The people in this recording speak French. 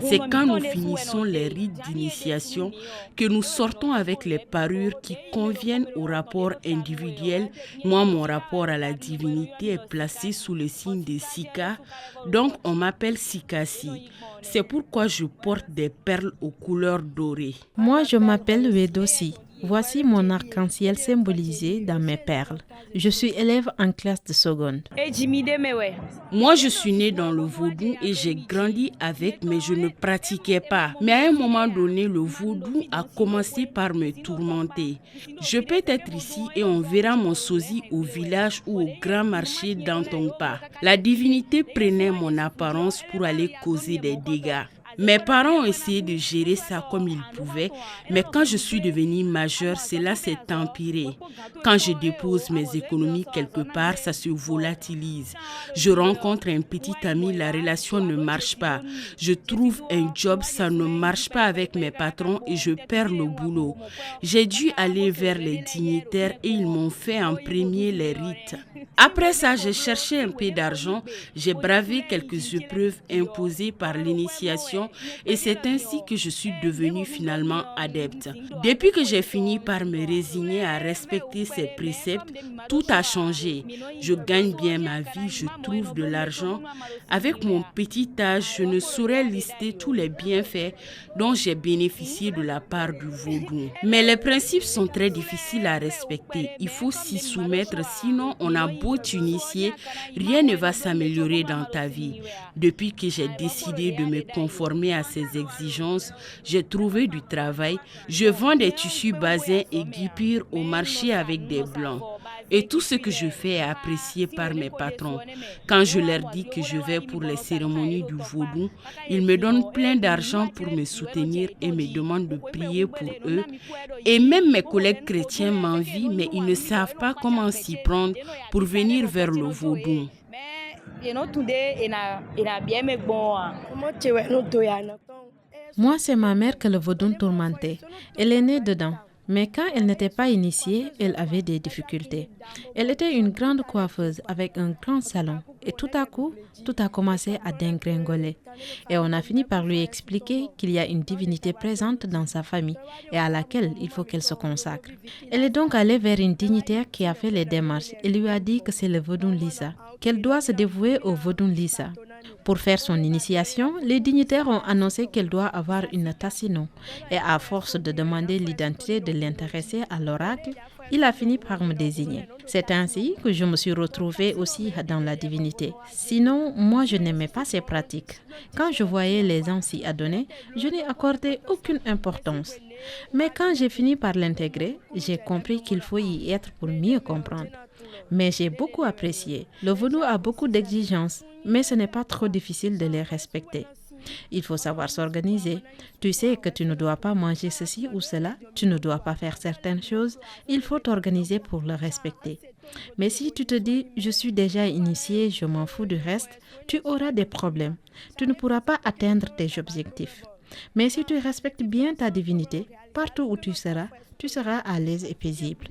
C'est quand nous finissons les rites d'initiation que nous sortons avec les parures qui conviennent au rapport individuel. Moi, mon rapport à la divinité est placé sous le signe de Sika, donc on m'appelle Sikasi. C'est pourquoi je porte des perles aux couleurs dorées. Moi, je m'appelle Wedosi. Voici mon arc-en-ciel symbolisé dans mes perles. Je suis élève en classe de seconde. Moi, je suis née dans le vaudou et j'ai grandi avec, mais je ne pratiquais pas. Mais à un moment donné, le vaudou a commencé par me tourmenter. Je peux être ici et on verra mon sosie au village ou au grand marché dans Tongpa. La divinité prenait mon apparence pour aller causer des dégâts. Mes parents ont essayé de gérer ça comme ils pouvaient, mais quand je suis devenue majeure, cela s'est empiré. Quand je dépose mes économies quelque part, ça se volatilise. Je rencontre un petit ami, la relation ne marche pas. Je trouve un job, ça ne marche pas avec mes patrons et je perds le boulot. J'ai dû aller vers les dignitaires et ils m'ont fait en premier les rites. Après ça, j'ai cherché un peu d'argent, j'ai bravé quelques épreuves imposées par l'initiation et c'est ainsi que je suis devenue finalement adepte. Depuis que j'ai fini par me résigner à respecter ces préceptes, tout a changé. Je gagne bien ma vie, je trouve de l'argent. Avec mon petit âge, je ne saurais lister tous les bienfaits dont j'ai bénéficié de la part du vaudou. Mais les principes sont très difficiles à respecter. Il faut s'y soumettre, sinon on a beau t'initier, rien ne va s'améliorer dans ta vie. Depuis que j'ai décidé de me conformer à ces exigences, j'ai trouvé du travail. Je vends des tissus basins et guipures au marché avec des blancs. Et tout ce que je fais est apprécié par mes patrons. Quand je leur dis que je vais pour les cérémonies du vaudou, ils me donnent plein d'argent pour me soutenir et me demandent de prier pour eux. Et même mes collègues chrétiens m'envient, mais ils ne savent pas comment s'y prendre pour venir vers le vaudou. Moi, c'est ma mère que le vaudou tourmentait. Elle est née dedans. Mais quand elle n'était pas initiée, elle avait des difficultés. Elle était une grande coiffeuse avec un grand salon. Et tout à coup, tout a commencé à dégringoler. Et on a fini par lui expliquer qu'il y a une divinité présente dans sa famille et à laquelle il faut qu'elle se consacre. Elle est donc allée vers une dignitaire qui a fait les démarches et lui a dit que c'est le vaudou Lisa, qu'elle doit se dévouer au vaudou Lisa. Pour faire son initiation, les dignitaires ont annoncé qu'elle doit avoir une tassino. Et à force de demander l'identité de l'intéressé à l'oracle, il a fini par me désigner. C'est ainsi que je me suis retrouvée aussi dans la divinité. Sinon, moi, je n'aimais pas ces pratiques. Quand je voyais les gens s'y adonner, je n'y accordais aucune importance. Mais quand j'ai fini par l'intégrer, j'ai compris qu'il faut y être pour mieux comprendre. Mais j'ai beaucoup apprécié. Le vaudou a beaucoup d'exigences, mais ce n'est pas trop difficile de les respecter. Il faut savoir s'organiser. Tu sais que tu ne dois pas manger ceci ou cela, tu ne dois pas faire certaines choses, il faut t'organiser pour le respecter. Mais si tu te dis « je suis déjà initié, je m'en fous du reste », tu auras des problèmes. Tu ne pourras pas atteindre tes objectifs. Mais si tu respectes bien ta divinité, partout où tu seras à l'aise et paisible.